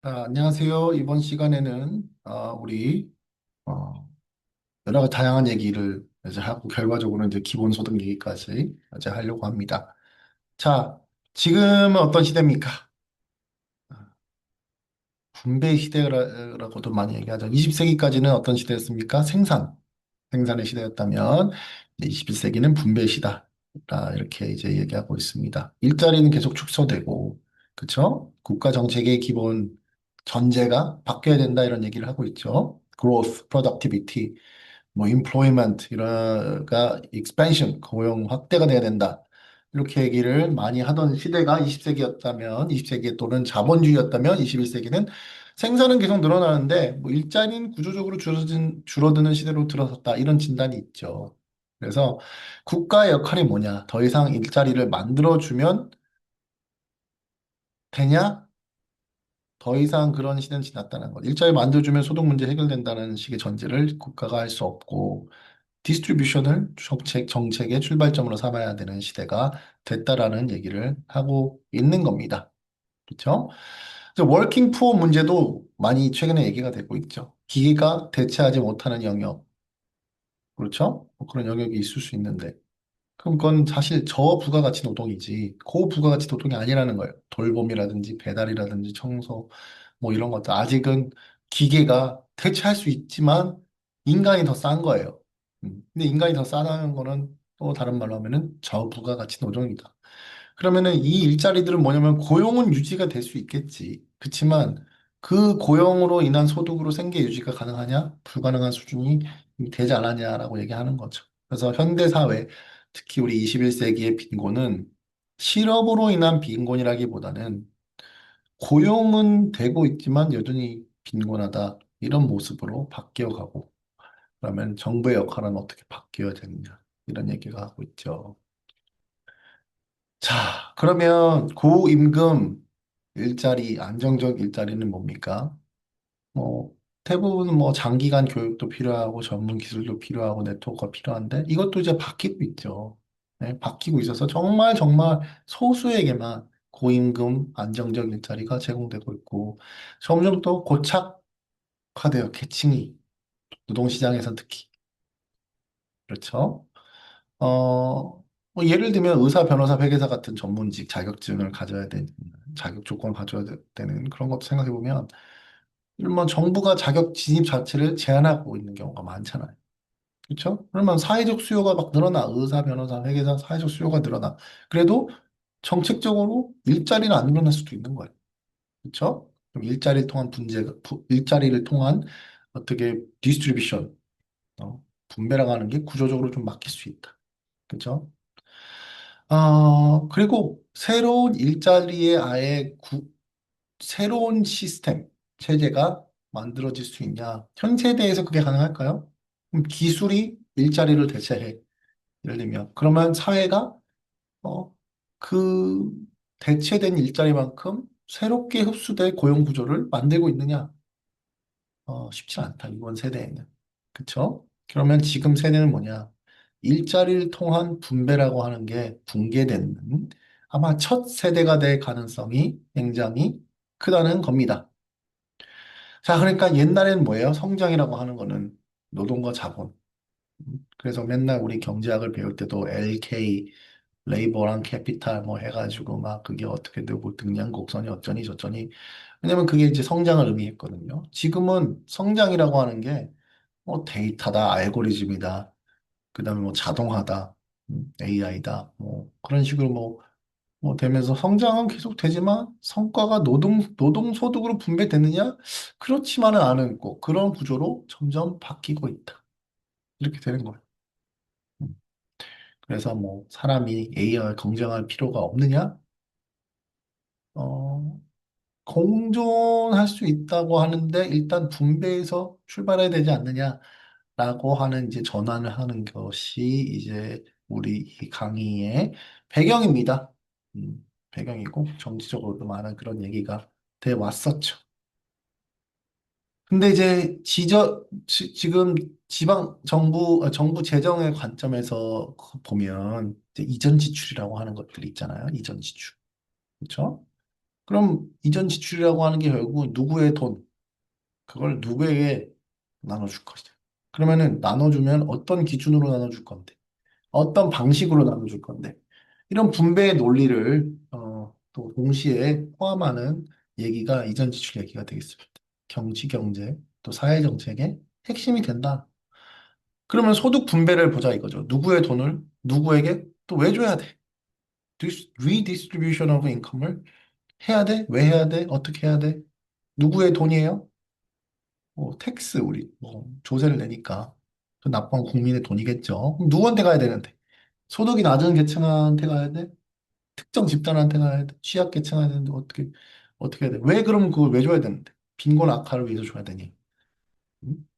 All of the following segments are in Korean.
안녕하세요. 이번 시간에는 우리 어, 여러 가지 다양한 얘기를 이제 하고 결과적으로는 이제 기본소득 얘기까지 이제 하려고 합니다. 자, 지금은 어떤 시대입니까? 분배 시대라고도 많이 얘기하죠. 20세기까지는 어떤 시대였습니까? 생산의 시대였다면 이제 21세기는 분배 시다. 이렇게 이제 얘기하고 있습니다. 일자리는 계속 축소되고, 그쵸? 국가 정책의 기본 전제가 바뀌어야 된다 이런 얘기를 하고 있죠. growth, productivity, 뭐 employment 이런가 expansion, 고용 확대가 돼야 된다. 이렇게 얘기를 많이 하던 시대가 20세기였다면, 20세기 또는 자본주의였다면 21세기는 생산은 계속 늘어나는데 뭐 일자리는 구조적으로 줄어드는 시대로 들어섰다. 이런 진단이 있죠. 그래서 국가의 역할이 뭐냐? 더 이상 일자리를 만들어주면 되냐? 더 이상 그런 시대는 지났다는 것. 일자리 만들어주면 소득 문제 해결된다는 식의 전제를 국가가 할 수 없고, 디스트리뷰션을 정책의 출발점으로 삼아야 되는 시대가 됐다라는 얘기를 하고 있는 겁니다. 그렇죠? 워킹 푸어 문제도 많이 최근에 얘기가 되고 있죠. 기계가 대체하지 못하는 영역, 그렇죠? 뭐 그런 영역이 있을 수 있는데, 그럼 그건 사실 저부가가치 노동이지 고부가가치 노동이 아니라는 거예요. 돌봄이라든지 배달이라든지 청소 뭐 이런 것들 아직은 기계가 대체할 수 있지만 인간이 더 싼 거예요. 근데 인간이 더 싸다는 거는 또 다른 말로 하면은 저부가가치 노동이다. 그러면은 이 일자리들은 뭐냐면 고용은 유지가 될 수 있겠지. 그렇지만 그 고용으로 인한 소득으로 생계 유지가 가능하냐? 불가능한 수준이 되지 않았냐라고 얘기하는 거죠. 그래서 현대 사회, 특히 우리 21세기의 빈곤은 실업으로 인한 빈곤이라기보다는 고용은 되고 있지만 여전히 빈곤하다. 이런 모습으로 바뀌어가고 그러면 정부의 역할은 어떻게 바뀌어야 되느냐. 이런 얘기가 하고 있죠. 자, 그러면 고임금 일자리, 안정적 일자리는 뭡니까? 뭐, 대부분 뭐 장기간 교육도 필요하고 전문 기술도 필요하고 네트워크가 필요한데 이것도 이제 바뀌고 있죠. 네, 바뀌고 있어서 정말 정말 소수에게만 고임금 안정적 일자리가 제공되고 있고 점점 또 고착화돼요. 계층이 노동시장에서 특히 그렇죠. 뭐 예를 들면 의사, 변호사, 회계사 같은 전문직 자격증을 가져야 되는 자격 조건을 가져야 되는 그런 것도 생각해 보면 뭐 정부가 자격 진입 자체를 제한하고 있는 경우가 많잖아요. 그렇죠? 그러면 사회적 수요가 막 늘어나. 의사, 변호사, 회계사 사회적 수요가 늘어나. 그래도 정책적으로 일자리는 안 늘어날 수도 있는 거예요. 그렇죠? 그럼 일자리를 통한 어떻게 디스트리뷰션, 분배라고 하는 게 구조적으로 좀 막힐 수 있다. 그렇죠? 그리고 새로운 일자리에 새로운 시스템, 체제가 만들어질 수 있냐? 현 세대에서 그게 가능할까요? 그럼 기술이 일자리를 대체해. 예를 들면. 그러면 사회가, 어, 그 대체된 일자리만큼 새롭게 흡수될 고용 구조를 만들고 있느냐? 쉽지 않다. 이번 세대에는. 그쵸? 그러면 지금 세대는 뭐냐? 일자리를 통한 분배라고 하는 게 붕괴되는 아마 첫 세대가 될 가능성이 굉장히 크다는 겁니다. 자, 그러니까 옛날에는 뭐예요? 성장이라고 하는 거는 노동과 자본. 그래서 맨날 우리 경제학을 배울 때도 LK, 레이버랑 캐피탈 뭐 해가지고 막 그게 어떻게 되고 등량 곡선이 어쩌니 저쩌니. 왜냐면 그게 이제 성장을 의미했거든요. 지금은 성장이라고 하는 게 뭐 데이터다, 알고리즘이다, 그다음에 뭐 자동화다, AI다, 뭐 그런 식으로 뭐 되면서 성장은 계속 되지만 성과가 노동 소득으로 분배되느냐? 그렇지만은 않은 꼭 그런 구조로 점점 바뀌고 있다. 이렇게 되는 거예요. 음. 그래서 뭐 사람이 AI와 경쟁할 필요가 없느냐? 어, 공존할 수 있다고 하는데 일단 분배에서 출발해야 되지 않느냐라고 하는 이제 전환을 하는 것이 이제 우리 이 강의의 배경입니다. 배경이고 정치적으로도 많은 그런 얘기가 돼 왔었죠. 근데 이제 지금 지방 정부 재정의 관점에서 보면 이제 이전 지출이라고 하는 것들이 있잖아요. 이전 지출. 그렇죠? 그럼 이전 지출이라고 하는 게 결국 누구의 돈, 그걸 누구에게 나눠줄 것이냐. 그러면은 나눠주면 어떤 기준으로 나눠줄 건데, 어떤 방식으로 나눠줄 건데, 이런 분배의 논리를 또 동시에 포함하는 얘기가 이전 지출 얘기가 되겠습니다. 경치, 경제, 또 사회 정책의 핵심이 된다. 그러면 소득 분배를 보자 이거죠. 누구의 돈을 누구에게 또 왜 줘야 돼? redistribution of income을 해야 돼? 왜 해야 돼? 어떻게 해야 돼? 누구의 돈이에요? 뭐 텍스 우리 뭐 조세를 내니까 그 납부한 국민의 돈이겠죠. 그럼 누구한테 가야 되는데? 소득이 낮은 계층한테 가야 돼? 특정 집단한테 가야 돼? 취약계층한테 어떻게 해야 돼? 왜 그럼 그걸 왜 줘야 되는데? 빈곤 악화를 위해서 줘야 되니?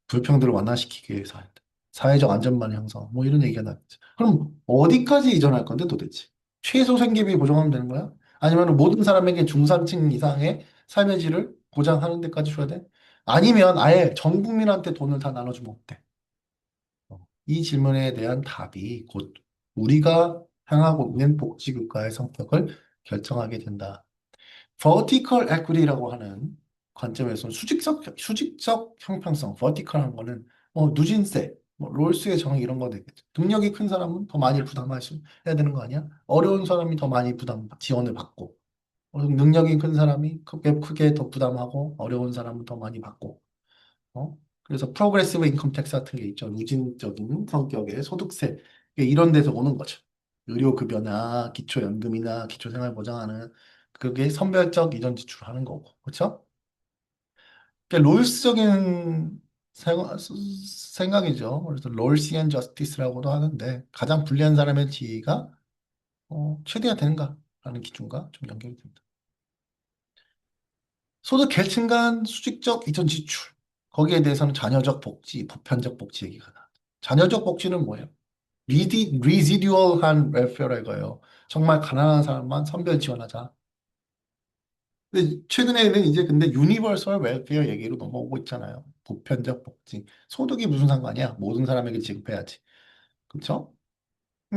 불평등을 완화시키기 위해서 한다. 사회적 안전망 형성, 뭐 이런 얘기가 나왔죠. 그럼 어디까지 이전할 건데 도대체? 최소 생계비 보장하면 되는 거야? 아니면 모든 사람에게 중산층 이상의 삶의 질을 보장하는 데까지 줘야 돼? 아니면 아예 전 국민한테 돈을 다 나눠주면 어때? 이 질문에 대한 답이 곧 우리가 향하고 있는 복지국가의 성격을 결정하게 된다. vertical equity라고 하는 관점에서 수직적 형평성, vertical한 거는 누진세, 롤스의 정의 이런 거 되겠죠. 능력이 큰 사람은 더 많이 해야 되는 거 아니야? 어려운 사람이 더 많이 지원을 받고, 능력이 큰 사람이 크게 더 부담하고, 어려운 사람은 더 많이 받고, 그래서 프로그레시브 인컴 텍스 같은 게 있죠. 누진적인 성격의 소득세, 이런 데서 오는 거죠. 의료급여나 기초연금이나 기초생활보장하는 그게 선별적 이전 지출을 하는 거고, 그렇죠? 그러니까 롤스적인 생각이죠. 그래서 롤시안 저스티스라고도 하는데 가장 불리한 사람의 지위가 최대화 되는가라는 기준과 좀 연결이 됩니다. 소득 계층 간 수직적 이전 지출. 거기에 대해서는 자녀적 복지, 보편적 복지 얘기가 나. 자녀적 복지는 뭐예요? 리지듀얼한 웰페어라고 해요. 정말 가난한 사람만 선별 지원하자. 근데 최근에는 이제 근데 유니버설 웰페어 얘기로 넘어오고 있잖아요. 보편적 복지. 소득이 무슨 상관이야? 모든 사람에게 지급해야지. 그렇죠?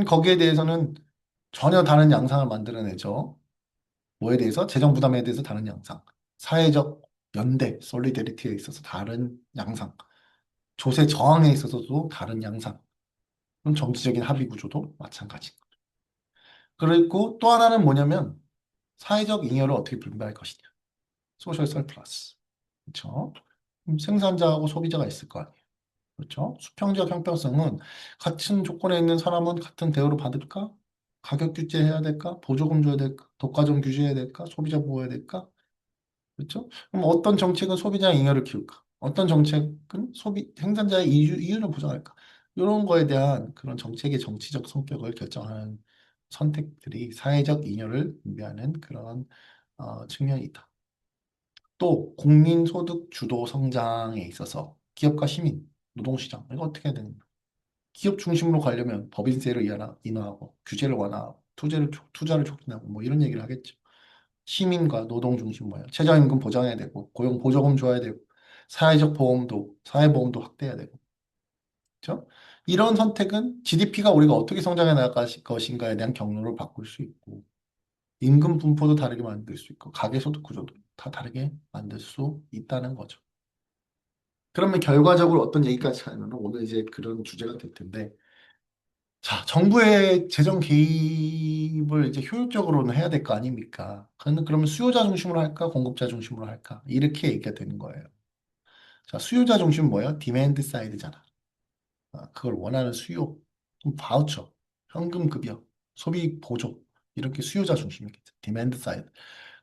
거기에 대해서는 전혀 다른 양상을 만들어내죠. 뭐에 대해서? 재정 부담에 대해서 다른 양상. 사회적 연대, 솔리데리티에 있어서 다른 양상. 조세 저항에 있어서도 다른 양상. 그럼 정치적인 합의 구조도 마찬가지. 그리고 또 하나는 뭐냐면 사회적 잉여를 어떻게 분배할 것이냐. 소셜 서플러스. 그렇죠? 생산자하고 소비자가 있을 거 아니에요. 그렇죠? 수평적 형평성은 같은 조건에 있는 사람은 같은 대우를 받을까? 가격 규제해야 될까? 보조금 줘야 될까? 독과점 규제해야 될까? 소비자 보호해야 될까? 그렇죠? 그럼 어떤 정책은 소비자의 잉여를 키울까? 어떤 정책은 생산자의 이윤을 보장할까? 이런 거에 대한 그런 정책의 정치적 성격을 결정하는 선택들이 사회적 잉여를 분배하는 그런 측면이 있다. 또 국민소득 주도 성장에 있어서 기업과 시민, 노동시장 이거 어떻게 해야 되는가? 기업 중심으로 가려면 법인세를 인하하고 규제를 완화하고 투자를 촉진하고 뭐 이런 얘기를 하겠죠. 시민과 노동 중심 뭐예요? 최저임금 보장해야 되고 고용 보조금 줘야 되고 사회적 보험도 사회보험도 확대해야 되고 그렇죠? 이런 선택은 GDP가 우리가 어떻게 성장해 나갈 것인가에 대한 경로를 바꿀 수 있고 임금 분포도 다르게 만들 수 있고 가계소득 구조도 다 다르게 만들 수 있다는 거죠. 그러면 결과적으로 어떤 얘기까지 하냐면 오늘 이제 그런 주제가 될 텐데 자, 정부의 재정 개입을 이제 효율적으로는 해야 될 거 아닙니까? 그러면 수요자 중심으로 할까, 공급자 중심으로 할까? 이렇게 얘기가 되는 거예요. 자, 수요자 중심은 뭐예요? 디맨드 사이드잖아. 그걸 원하는 수요, 그럼 바우처, 현금 급여, 소비 보조 이렇게 수요자 중심이겠죠. 디맨드 사이드.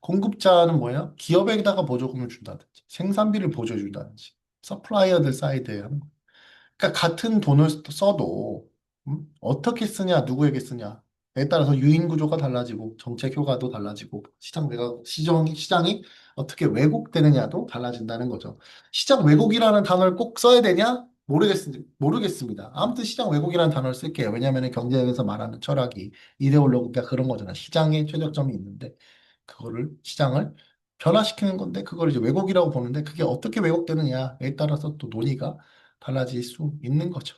공급자는 뭐예요? 기업에다가 보조금을 준다든지, 생산비를 보조해 준다든지, 서플라이어들 사이드에 하는 거. 그러니까 같은 돈을 써도 어떻게 쓰냐, 누구에게 쓰냐에 따라서 유인 구조가 달라지고 정책 효과도 달라지고 시장이 어떻게 왜곡되느냐도 달라진다는 거죠. 시장 왜곡이라는 단어를 꼭 써야 되냐? 모르겠습니다. 아무튼 시장 왜곡이라는 단어를 쓸게요. 왜냐하면 경제에서 말하는 철학이 이데올로기가 그런 거잖아. 시장에 최적점이 있는데 그거를 시장을 변화시키는 건데 그걸 이제 왜곡이라고 보는데 그게 어떻게 왜곡되느냐에 따라서 또 논의가 달라질 수 있는 거죠.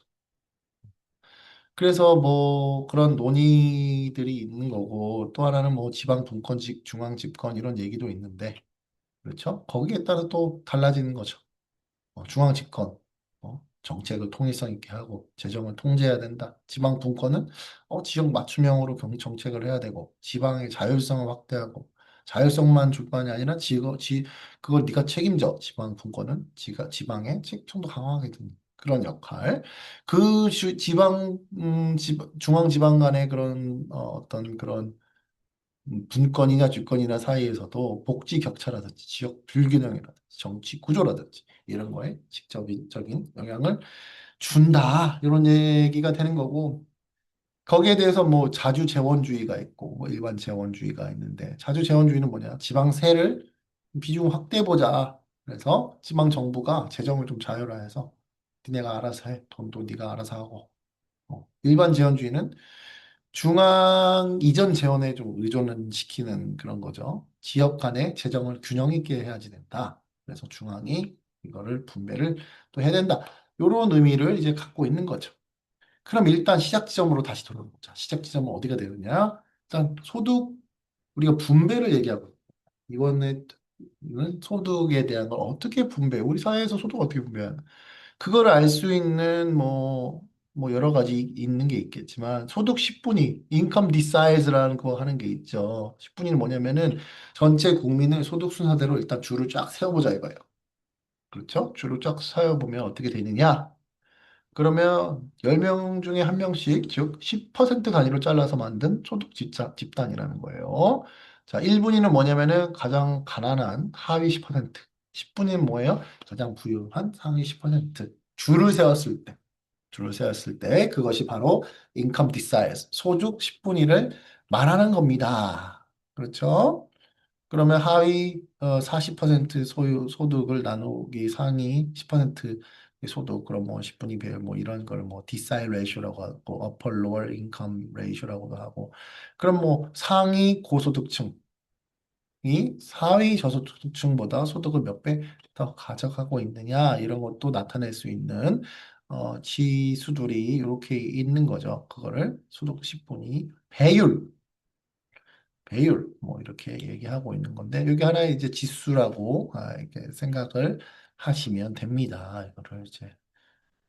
그래서 뭐 그런 논의들이 있는 거고 또 하나는 뭐 지방 분권직, 중앙 집권 이런 얘기도 있는데 그렇죠? 거기에 따라 또 달라지는 거죠. 중앙 집권, 정책을 통일성 있게 하고 재정을 통제해야 된다. 지방 분권은 지역 맞춤형으로 정책을 해야 되고 지방의 자율성을 확대하고 자율성만 줄 뿐이 아니라 그걸 네가 책임져. 지방 분권은 지방의 책임도 강화하게 되는 그런 역할. 지방 중앙 지방 간의 그런 어떤 그런 분권이나 주권이나 사이에서도 복지 격차라든지 지역 불균형이라든지 정치 구조라든지 이런 거에 직접적인 영향을 준다. 이런 얘기가 되는 거고 거기에 대해서 뭐 자주 재원주의가 있고 뭐 일반 재원주의가 있는데 자주 재원주의는 뭐냐? 지방세를 비중 확대해 보자. 그래서 지방 정부가 재정을 좀 자율화해서 니네가 알아서 해. 돈도 네가 알아서 하고. 일반 재원주의는 중앙 이전 재원에 좀 의존을 시키는 그런 거죠. 지역 간의 재정을 균형 있게 해야지 된다. 그래서 중앙이 이거를 분배를 또 해야 된다. 이런 의미를 이제 갖고 있는 거죠. 그럼 일단 시작 지점으로 다시 돌아보자. 시작 지점은 어디가 되느냐? 일단 소득 우리가 분배를 얘기하고 이번에는 소득에 대한 걸 어떻게 우리 사회에서 소득 어떻게 분배하나? 그걸 알 수 있는 뭐 여러 가지 있는 게 있겠지만 소득 10분위, 인컴 디사이즈라는 거 하는 게 있죠. 10분위는 뭐냐면은 전체 국민의 소득 순서대로 일단 줄을 쫙 세워보자 이거예요. 그렇죠? 줄을 쫙 세워보면 어떻게 되느냐? 그러면 10명 중에 한 명씩, 즉 10% 단위로 잘라서 만든 소득 집단이라는 거예요. 자, 1분위는 뭐냐면은 가장 가난한 하위 10%, 10분위는 뭐예요? 가장 부유한 상위 10%. 줄을 세웠을 때 그것이 바로 인컴 디사이즈, 소득 10분위를 말하는 겁니다. 그렇죠? 그러면 하위 40% 소득을 나누기 상위 10% 소득 그럼 뭐 10분위 배열 뭐 이런 걸 뭐 디사일 레이쇼라고 하고 어퍼 로어 인컴 레이쇼라고도 하고 그럼 뭐 상위 고소득층이 하위 저소득층보다 소득을 몇 배 더 가져가고 있느냐 이런 것도 나타낼 수 있는 지수들이 이렇게 있는 거죠. 그거를 소득 10분위 배율 뭐 이렇게 얘기하고 있는 건데 여기 하나의 이제 지수라고 이렇게 생각을 하시면 됩니다. 이거를 이제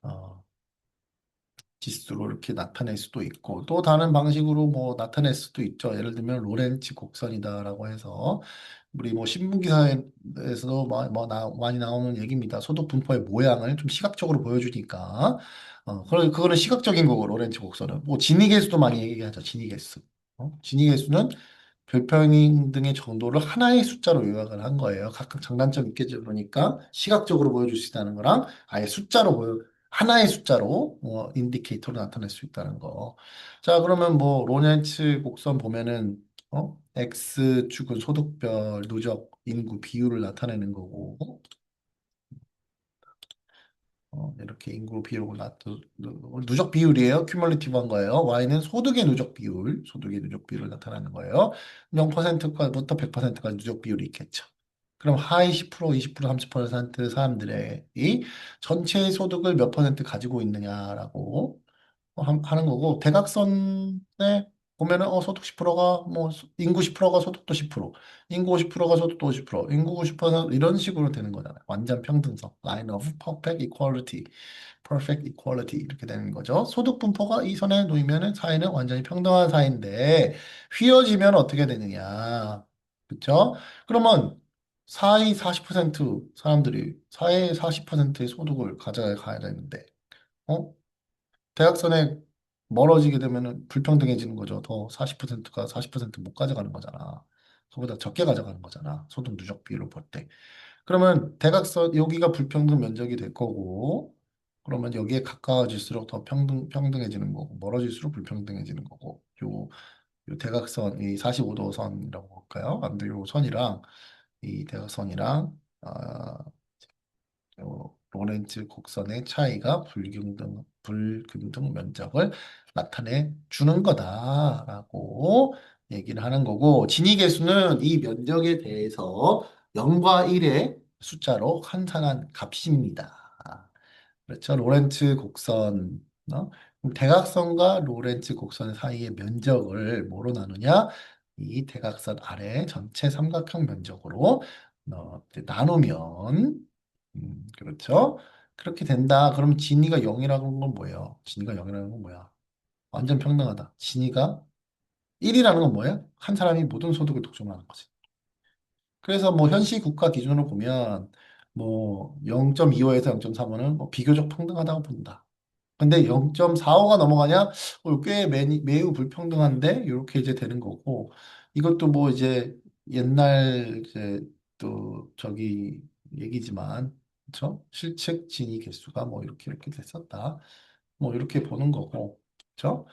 어, 지수로 이렇게 나타낼 수도 있고 또 다른 방식으로 뭐 나타낼 수도 있죠. 예를 들면 로렌츠 곡선이다라고 해서 우리 뭐 신문 기사에서도 많이 나오는 얘기입니다. 소득 분포의 모양을 좀 시각적으로 보여주니까 그거는 시각적인 거고 로렌츠 곡선은 뭐 지니 계수도 많이 얘기하죠. 지니 계수. 지니 계수는 별평 등의 정도를 하나의 숫자로 요약을 한 거예요. 각각 장단점 있게 그러니까 시각적으로 보여줄 수 있다는 거랑 아예 하나의 숫자로 인디케이터로 나타낼 수 있다는 거. 자, 그러면 뭐 로렌츠 곡선 보면은 X축은 소득별 누적 인구 비율을 나타내는 거고 이렇게 인구 비율을 누적 비율이에요. 큐뮬리티브한 거예요. Y는 소득의 누적 비율을 나타내는 거예요. 0%부터 100%까지 누적 비율이 있겠죠. 그럼 하위 10%, 20%, 30% 사람들의 이 전체 소득을 몇 퍼센트 가지고 있느냐라고 하는 거고 대각선에 보면은 소득 10%가 뭐 인구 10%가 소득도 10%, 인구 50%가 소득도 50%, 인구 90% 이런 식으로 되는 거잖아요. 완전 평등성, line of perfect equality 이렇게 되는 거죠. 소득 분포가 이 선에 놓이면은 사회는 완전히 평등한 사회인데 휘어지면 어떻게 되느냐, 그렇죠? 그러면 사회 40% 사람들이 사회의 40%의 소득을 가져가야 되는데 어? 대학선에 멀어지게 되면은 불평등해지는 거죠. 더 40%가 40%못 가져가는 거잖아. 그보다 적게 가져가는 거잖아. 소득 누적 비율을 볼 때. 그러면 대각선 여기가 불평등 면적이 될 거고 그러면 여기에 가까워질수록 더 평등해지는 거고 멀어질수록 불평등해지는 거고 요 대각선 이 45도 선이라고 볼까요? 안돼 요 선이랑 이 대각선이랑 로렌츠 곡선의 차이가 불균등 면적을 나타내 주는 거다라고 얘기를 하는 거고, 진위계수는 이 면적에 대해서 0과 1의 숫자로 환산한 값입니다. 그렇죠. 로렌츠 곡선, 그럼 대각선과 로렌츠 곡선 사이의 면적을 뭐로 나누냐? 이 대각선 아래 전체 삼각형 면적으로 이제 나누면 그렇죠? 그렇게 된다. 그럼 진이가 0이라는 건 뭐예요? 진이가 0이라는 건 뭐야? 완전 평등하다. 진이가 1이라는 건 뭐예요? 한 사람이 모든 소득을 독점하는 거지. 그래서 뭐 현시 국가 기준으로 보면 뭐 0.25에서 0.35는 뭐 비교적 평등하다고 본다. 근데 0.45가 넘어가냐? 꽤 매우 불평등한데 이렇게 이제 되는 거고 이것도 뭐 이제 옛날 이제 또 저기 얘기지만 그렇죠? 실측 진위 개수가 뭐 이렇게 됐었다. 뭐 이렇게 보는 거고 그렇죠?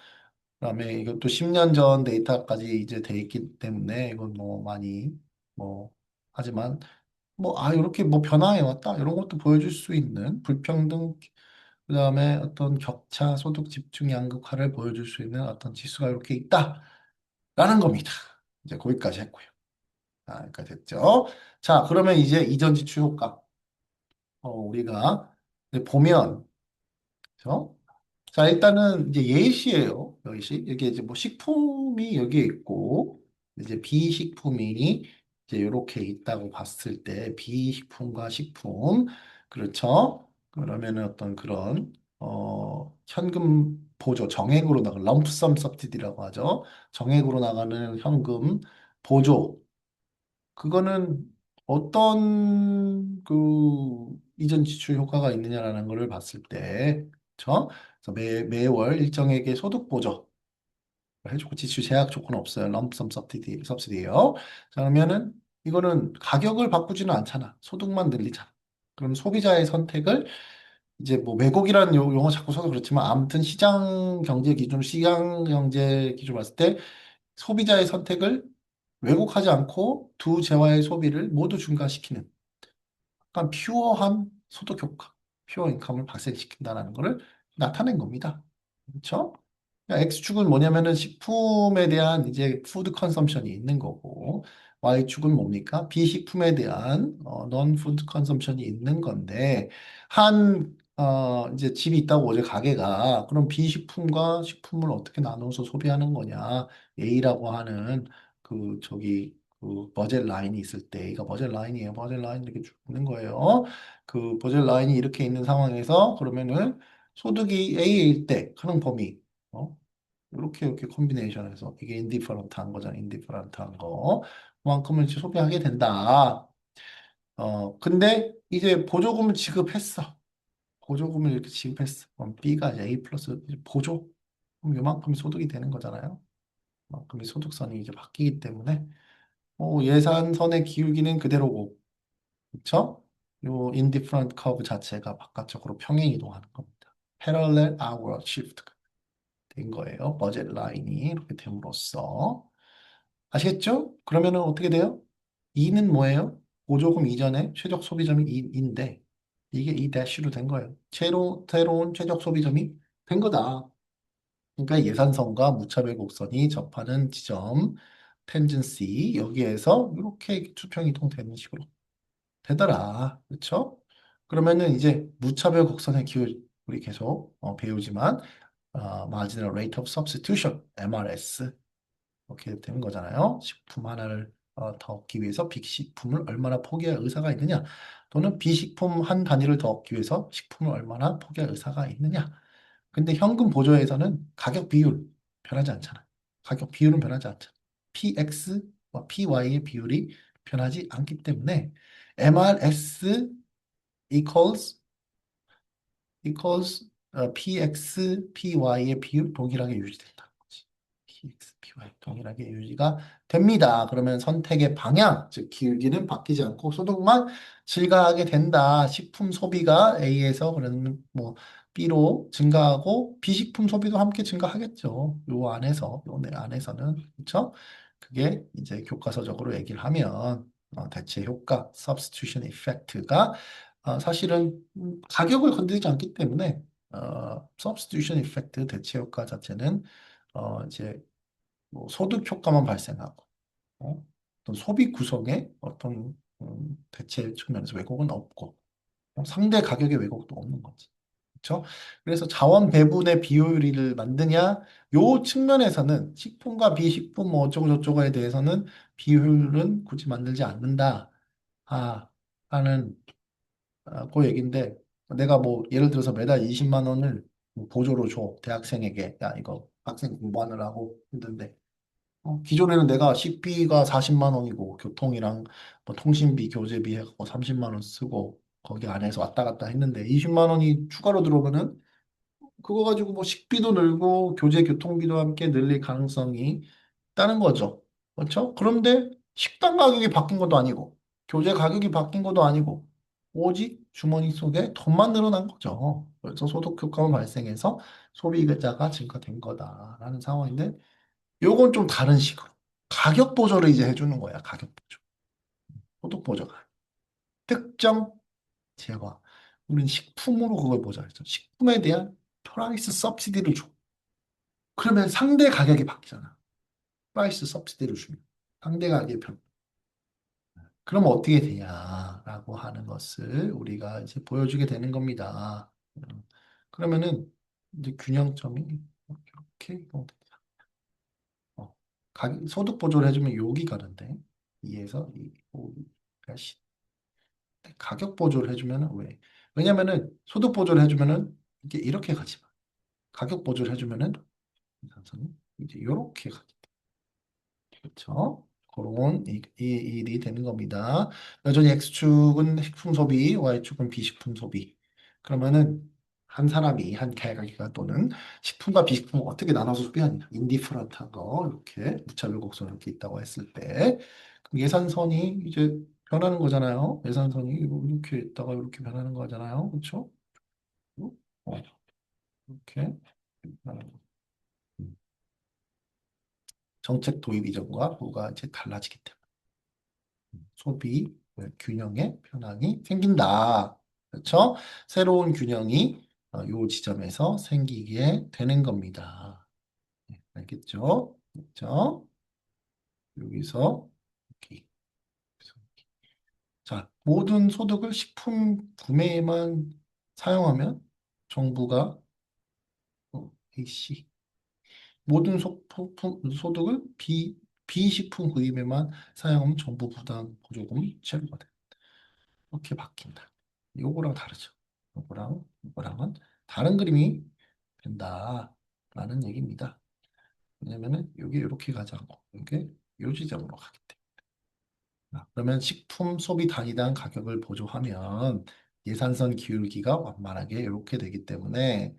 그다음에 이것도 10년 전 데이터까지 이제 돼 있기 때문에 이건 뭐 많이 뭐 하지만 뭐 이렇게 뭐 변화해 왔다 이런 것도 보여줄 수 있는 불평등 그다음에 어떤 격차 소득 집중 양극화를 보여줄 수 있는 어떤 지수가 이렇게 있다라는 겁니다. 이제 거기까지 했고요. 여기까지 됐죠. 자, 그러면 이제 이전 지출 효과 우리가 이제 보면 그죠? 자, 일단은 이제 예시예요. 예시. 이게 이제 뭐 식품이 여기에 있고, 이제 비식품이 이제 이렇게 있다고 봤을 때, 비식품과 식품, 그렇죠? 그러면은 어떤 그런, 현금 보조, 정액으로 나가는, 럼프섬 서브시디라고 하죠. 정액으로 나가는 현금 보조, 그거는 어떤 그 이전 지출 효과가 있느냐라는 것을 봤을 때, 그렇죠? 그래서 매월 일정액의 소득 보조 해주고 지출 제약 조건 없어요. 럼섬 서브시디예요. 자, 그러면은 이거는 가격을 바꾸지는 않잖아. 소득만 늘리잖아. 그럼 소비자의 선택을 이제 뭐 왜곡이라는 용어 자꾸 써서 그렇지만 아무튼 시장 경제 기준 봤을 때 소비자의 선택을 왜곡하지 않고 두 재화의 소비를 모두 증가시키는 약간 퓨어한 소득 효과, 퓨어 인컴을 발생시킨다는 것을 나타낸 겁니다. 그렇죠? 그러니까 X축은 뭐냐면은 식품에 대한 이제 푸드 컨섬션이 있는 거고 Y축은 뭡니까? 비식품에 대한 non 푸드 컨섬션이 있는 건데 이제 집이 있다고 어제 가게가 그럼 비식품과 식품을 어떻게 나눠서 소비하는 거냐 A라고 하는 그 저기 그 버젯 라인이 있을 때 이거 버젯 라인이에요. 버젯 라인 이렇게 쭉 있는 거예요. 그 버젯 라인이 이렇게 있는 상황에서 그러면은 소득이 A일 때 하는 범위 어? 이렇게 콤비네이션해서 이게 인디퍼런트한 거잖아. 인디퍼런트한 거. 그만큼을 이제 소비하게 된다. 근데 이제 보조금을 지급했어. 보조금을 이렇게 지급했어. 그럼 B가 이제 A 플러스 이제 보조. 그럼 요만큼이 소득이 되는 거잖아요. 그만큼이 소득선이 이제 바뀌기 때문에 예산선의 기울기는 그대로고, 그쵸? 요 indifferent curve 자체가 바깥쪽으로 평행 이동하는 겁니다. parallel hour shift가 된 거예요. 버젯 라인이 이렇게 됨으로써. 아시겠죠? 그러면은 어떻게 돼요? 2는 뭐예요? 보조금 이전에 최적 소비점이 2인데 이게 이 대시로 된 거예요. 새로운 최적 소비점이 된 거다. 그러니까 예산선과 무차별 곡선이 접하는 지점, 텐전시 여기에서 이렇게 수평 이동되는 식으로 되더라. 그렇죠? 그러면은 이제 무차별 곡선의 기울 우리 계속 배우지만 marginal rate of substitution MRS 이렇게 되는 거잖아요. 식품 하나를 더 얻기 위해서 비식품을 얼마나 포기할 의사가 있느냐, 또는 비식품 한 단위를 더 얻기 위해서 식품을 얼마나 포기할 의사가 있느냐. 근데 현금 보조에서는 가격 비율 변하지 않잖아. 가격 비율은 변하지 않잖아. PX와 PY의 비율이 변하지 않기 때문에 MRS equals PX, PY의 비율 동일하게 유지된다는 거지. PX, PY 동일하게 유지가 됩니다. 그러면 선택의 방향, 즉 기울기는 바뀌지 않고 소득만 증가하게 된다. 식품 소비가 A에서 그러면 뭐 B로 증가하고 비식품 소비도 함께 증가하겠죠. 요 안에서, 요 내 안에서는 그렇죠? 그게 이제 교과서적으로 얘기를 하면 대체 효과, substitution effect가 사실은 가격을 건드리지 않기 때문에 substitution effect 대체 효과 자체는 이제 뭐 소득 효과만 발생하고 어떤 소비 구성에 어떤 대체 측면에서 왜곡은 없고 상대 가격의 왜곡도 없는 거지. 그렇죠? 그래서 자원 배분의 비효율을 만드냐? 요 측면에서는 식품과 비식품 뭐 어쩌고 저쩌고에 대해서는 비효율은 굳이 만들지 않는다. 아, 하는 그 얘기인데 내가 뭐 예를 들어서 매달 20만 원을 뭐 보조로 줘. 대학생에게. 야, 이거 학생 공부하느라고 힘든데. 기존에는 내가 식비가 40만 원이고 교통이랑 뭐 통신비, 교재비 해갖고 30만 원 쓰고 거기 안에서 왔다 갔다 했는데 20만 원이 추가로 들어오면은 그거 가지고 뭐 식비도 늘고 교재 교통비도 함께 늘릴 가능성이 있다는 거죠. 그렇죠? 그런데 식당 가격이 바뀐 것도 아니고 교재 가격이 바뀐 것도 아니고 오직 주머니 속에 돈만 늘어난 거죠. 그래서 소득 효과만 발생해서 소비자가 증가된 거다라는 상황인데 요건 좀 다른 식으로 가격 보조를 이제 해주는 거야. 가격 보조. 소득 보조가. 특정 제과. 우리는 식품으로 그걸 보자 했죠. 식품에 대한 프라이스 서브시디를 줘. 그러면 상대 가격이 바뀌잖아. 프라이스 서브시디를 주면. 상대 가격이 변. 그럼 어떻게 되냐라고 하는 것을 우리가 이제 보여주게 되는 겁니다. 그러면은 이제 균형점이 이렇게 소득 보조를 해주면 여기 가는데 2에서 2, 5, 가격 보조를 해주면은 왜? 왜냐면은 소득 보조를 해주면은 이게 이렇게 가지 마. 가격 보조를 해주면은 이상선은 이제 이렇게 가게 돼. 그렇죠? 그런 일이 되는 겁니다. 여전히 X축은 식품 소비, Y축은 비식품 소비. 그러면은 한 사람이 한 개가 또는 식품과 비식품을 어떻게 나눠서 소비하냐. 인디프런트한 거 이렇게 무차별 곡선 이렇게 있다고 했을 때 그럼 예산선이 이제 변하는 거잖아요. 예산선이 이렇게 있다가 이렇게 변하는 거잖아요. 그렇죠? 어, 이렇게 변하는 거. 음. 정책 도입 이전과 후가 이제 달라지기 때문에. 소비 균형의 변환이 생긴다. 그렇죠? 새로운 균형이 요 지점에서 생기게 되는 겁니다. 네, 알겠죠? 그렇죠? 여기서 이렇게. 자, 모든 소득을 식품 구매에만 사용하면 정부가 A씨 모든 소득을 비식품 구입에만 사용하면 정부 부담 보조금 체류가 돼. 이렇게 바뀐다. 요거랑 다르죠. 요거랑은 다른 그림이 된다라는 얘기입니다. 왜냐면은 여기 이렇게 가지 않고 이게 요 지점으로 가기 때문에. 그러면 식품 소비 단위당 가격을 보조하면 예산선 기울기가 완만하게 이렇게 되기 때문에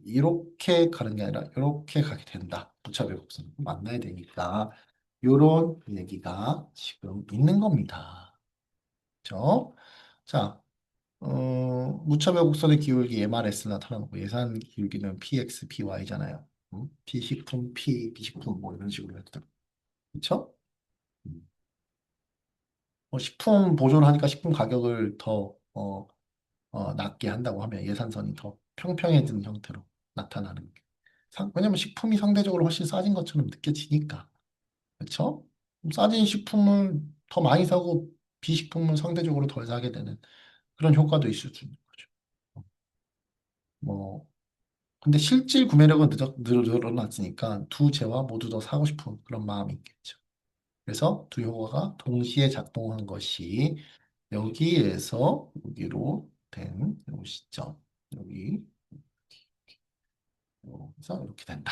이렇게 가는 게 아니라 이렇게 가게 된다. 무차별 곡선 만나야 되니까 요런 얘기가 지금 있는 겁니다. 그렇죠? 자, 무차별 곡선의 기울기 MRS 나타나고 예산 기울기는 PX, PY잖아요. P식품, P, B식품 뭐 이런 식으로 했죠. 그렇죠? 뭐 식품 보조를 하니까 식품 가격을 더 낮게 한다고 하면 예산선이 더 평평해진 형태로 나타나는 게. 왜냐면 식품이 상대적으로 훨씬 싸진 것처럼 느껴지니까. 그렇죠? 싸진 식품을 더 많이 사고 비식품은 상대적으로 덜 사게 되는 그런 효과도 있을 수 있는 거죠. 뭐 근데 실질 구매력은 늘어났으니까 두 재화 모두 더 사고 싶은 그런 마음이 있겠죠. 그래서 두 효과가 동시에 작동한 것이 여기에서 여기로 된 이 시점 여기 그래서 이렇게 된다.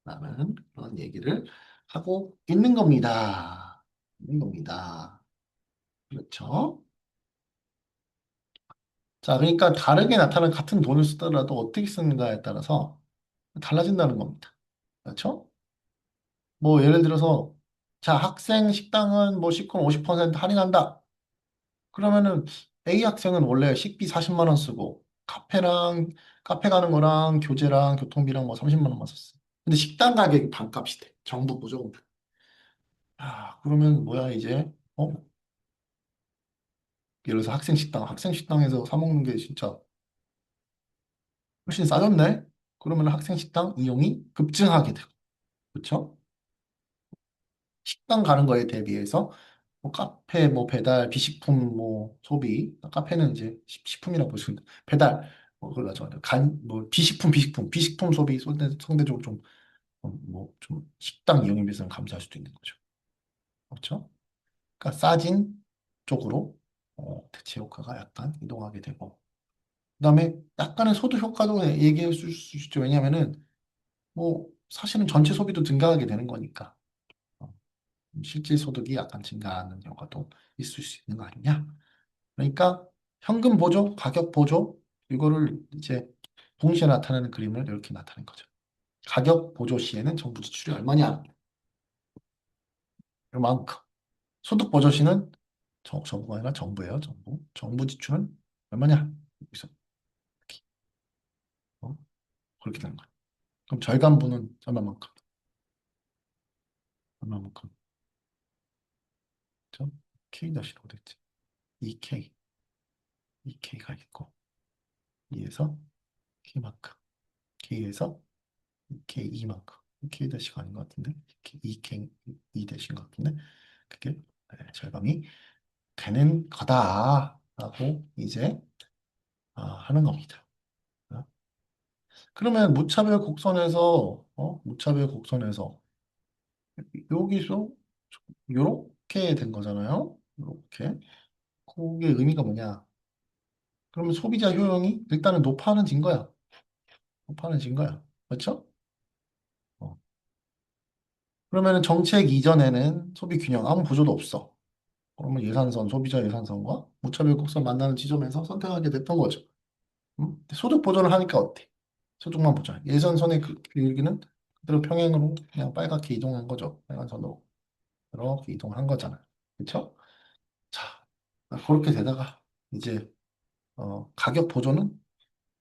라는 그런 얘기를 하고 있는 겁니다. 있는 겁니다. 그렇죠? 자, 그러니까 다르게 나타나는 같은 돈을 쓰더라도 어떻게 쓰는가에 따라서 달라진다는 겁니다. 그렇죠? 뭐 예를 들어서 자, 학생 식당은 뭐 식권 50% 할인한다. 그러면은 A 학생은 원래 식비 40만 원 쓰고 카페 가는 거랑 교재랑 교통비랑 뭐 30만 원만 썼어. 근데 식당 가격이 반값이 돼. 정부 보조금. 아, 그러면 뭐야 이제? 예를 들어서 학생 식당에서 사 먹는 게 진짜 훨씬 싸졌네. 그러면 학생 식당 이용이 급증하게 돼요. 그렇죠? 식당 가는 거에 대비해서 뭐 카페, 뭐 배달, 비식품, 뭐 소비. 카페는 이제 식품이라고 보시면 돼요. 배달. 그걸 맞죠. 뭐, 비식품 소비 상대적으로 좀, 뭐, 좀, 식당 이용에 비해서는 감소할 수도 있는 거죠. 그렇죠? 그러니까 싸진 쪽으로, 대체 효과가 약간 이동하게 되고. 그다음에 약간의 소득 효과도 얘기해 줄 수 있죠. 왜냐하면은, 뭐, 사실은 전체 소비도 증가하게 되는 거니까. 어, 실질 소득이 약간 증가하는 효과도 있을 수 있는 거 아니냐? 그러니까 현금 보조, 가격 보조, 이거를 이제 동시에 나타내는 그림을 이렇게 나타낸 거죠. 가격 보조 시에는 정부 지출이 얼마냐? 이만큼. 소득 보조 시는 정부가 아니라 정부예요, 정부. 정부 지출은 얼마냐? 여기서 이렇게, 어? 그렇게 되는 거예요. 그럼 절감분은 얼마만큼? 얼마만큼? 그죠? K-로 됐지. 2K, 2K가 있고, 2에서 K만큼, K에서 K 2만큼. K 대시가 아닌 것 같은데? K, 2 대신 것 같은데? 그게 절감이 되는 거다라고 이제 하는 겁니다. 어? 그러면 무차별 곡선에서 무차별 곡선에서 여기서 요렇게 된 거잖아요. 요렇게. 그게 의미가 뭐냐? 그러면 소비자 효용이 일단은 높아는 거야. 높아는 거야. 그렇죠? 어. 그러면 정책 이전에는 소비 균형 아무 보조도 없어. 그러면 예산선, 소비자 예산선과 무차별 곡선 만나는 지점에서 선택하게 됐던 거죠. 소득 보전을 하니까 어때? 소득만 보자. 예산선의 그 길기는 그대로 평행으로 그냥 빨갛게 이동한 거죠. 빨간선으로 이렇게 이동한 거잖아요. 그렇죠? 자, 그렇게 되다가 이제 가격 보조는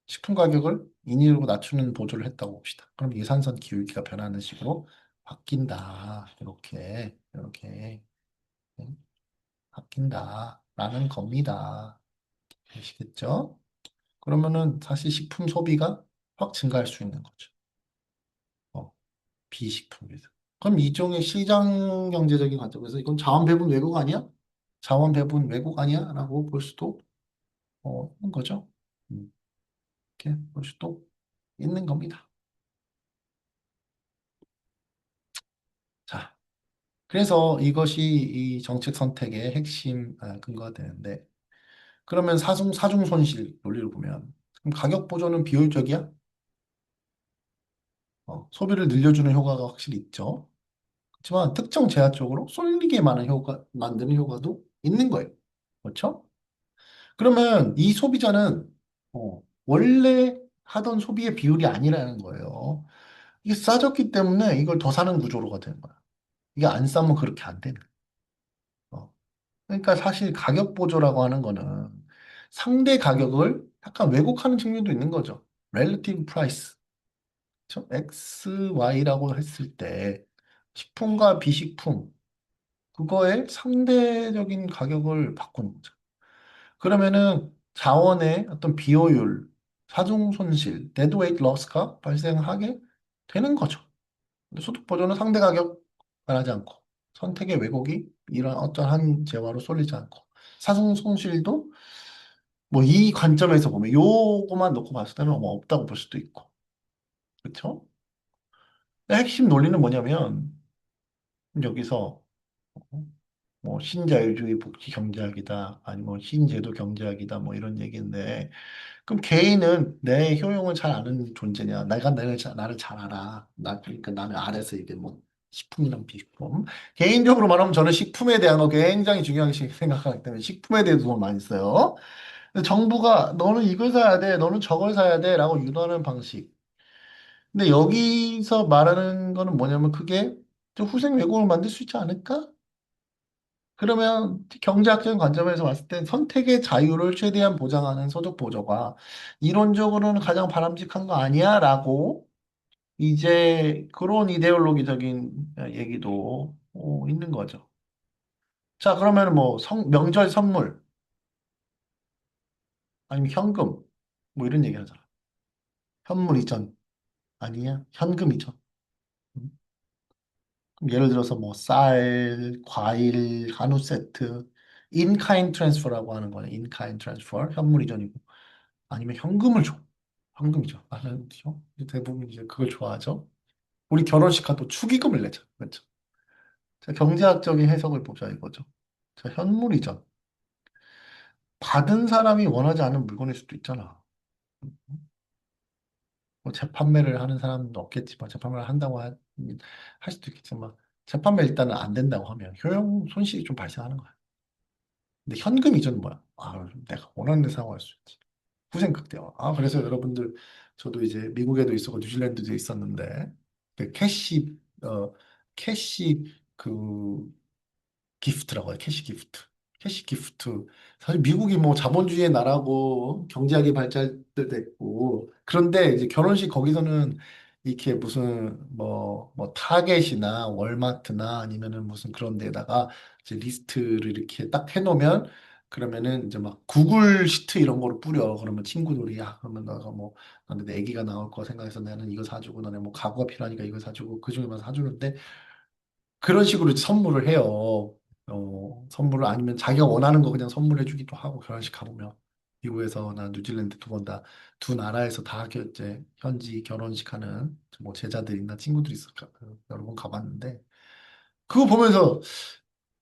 식품 가격을 인위적으로 낮추는 보조를 했다고 봅시다. 그럼 예산선 기울기가 변하는 식으로 바뀐다. 이렇게 바뀐다라는 겁니다. 아시겠죠? 그러면은 사실 식품 소비가 확 증가할 수 있는 거죠. 어, 비식품에서. 그럼 이종의 시장 경제적인 관점에서 이건 자원 배분 왜곡 아니야? 자원 배분 왜곡 아니야? 라고 볼 수도 있는 거죠. 음, 이렇게 볼 수도 있는 겁니다. 자, 그래서 이것이 이 정책 선택의 핵심 근거가 되는데 그러면 사중 손실 논리를 보면 그럼 가격 보조는 비효율적이야? 소비를 늘려주는 효과가 확실히 있죠. 그렇지만 특정 제한 쪽으로 쏠리게 만드는 효과도 있는 거예요. 그렇죠? 그러면 이 소비자는 원래 하던 소비의 비율이 아니라는 거예요. 이게 싸졌기 때문에 이걸 더 사는 구조로가 되는 거야. 이게 안 싸면 그렇게 안 되는. 어. 그러니까 사실 가격 보조라고 하는 거는 상대 가격을 약간 왜곡하는 측면도 있는 거죠. relative price. 그렇죠? X, Y라고 했을 때 식품과 비식품 그거의 상대적인 가격을 바꾸는 거죠. 그러면은 자원의 어떤 비효율, 사중 손실, 데드웨이트 러스가 발생하게 되는 거죠. 근데 소득 보조는 상대 가격 변하지 않고 선택의 왜곡이 이런 어떠한 재화로 쏠리지 않고 사중 손실도 뭐 이 관점에서 보면 요거만 놓고 봤을 때는 뭐 없다고 볼 수도 있고 그렇죠? 핵심 논리는 뭐냐면 여기서 뭐 신자유주의 복지 경제학이다 아니면 신제도 경제학이다 뭐 이런 얘기인데 그럼 개인은 내 효용을 잘 아는 존재냐? 내가 나를 잘 알아. 그러니까 나는 알아서 이게 뭐 식품이랑 비식품. 개인적으로 말하면 저는 식품에 대한 거 굉장히 중요하게 생각하기 때문에 식품에 대해서 돈 많이 써요. 근데 정부가 너는 이걸 사야 돼, 너는 저걸 사야 돼라고 유도하는 방식. 근데 여기서 말하는 거는 뭐냐면 그게 좀 후생 왜곡을 만들 수 있지 않을까? 그러면 경제학적인 관점에서 봤을 때 선택의 자유를 최대한 보장하는 소득 보조가 이론적으로는 가장 바람직한 거 아니야? 라고 이제 그런 이데올로기적인 얘기도 있는 거죠. 자, 그러면 뭐 명절 선물 아니면 현금 뭐 이런 얘기 하잖아. 현물 이전 아니야? 현금 이전. 음. 그럼 예를 들어서 뭐 쌀, 과일, 한우 세트 인카인 트랜스퍼라고 하는 거네. 인카인 트랜스퍼 현물 이전이고 아니면 현금을 줘. 현금이죠. 나는 대부분 이제 그걸 좋아하죠. 우리 결혼식 가도 축의금을 내자. 그렇죠. 자, 경제학적인 해석을 보자 이거죠. 자, 현물이죠. 받은 사람이 원하지 않는 물건일 수도 있잖아. 뭐 재판매를 하는 사람도 없겠지만 재판매를 한다고 할 수도 있겠지만 재판매 일단은 안 된다고 하면 효용 손실이 좀 발생하는 거야. 근데 현금 이전은 뭐야? 아, 내가 원하는 데 사용할 수 있지. 후생극대화. 아, 그래서 여러분들 저도 이제 미국에도 있었고 뉴질랜드도 있었는데 그 캐시 그 기프트라고 해요. 캐시 기프트. 캐시 기프트. 사실 미국이 뭐 자본주의의 나라고 경제학이 발달됐고 그런데 이제 결혼식 거기서는 이렇게 무슨 뭐 타겟이나 월마트나 아니면은 무슨 그런 데다가 이제 리스트를 이렇게 딱 해놓으면 그러면은 이제 막 구글 시트 이런 거로 뿌려. 그러면 친구들이 야 그러면 너가 뭐 나는 내 애기가 나올 거 생각해서 나는 이거 사주고 너네 뭐 가구가 필요하니까 이거 사주고 그중에만 사주는데 그런 식으로 이제 선물을 해요. 선물을 아니면 자기가 원하는 거 그냥 선물해주기도 하고 결혼식 가보면 미국에서나 뉴질랜드 두 번 다 두 나라에서 다 이제 현지 결혼식 하는 뭐 제자들이나 친구들이 있어 여러 번 가봤는데 그거 보면서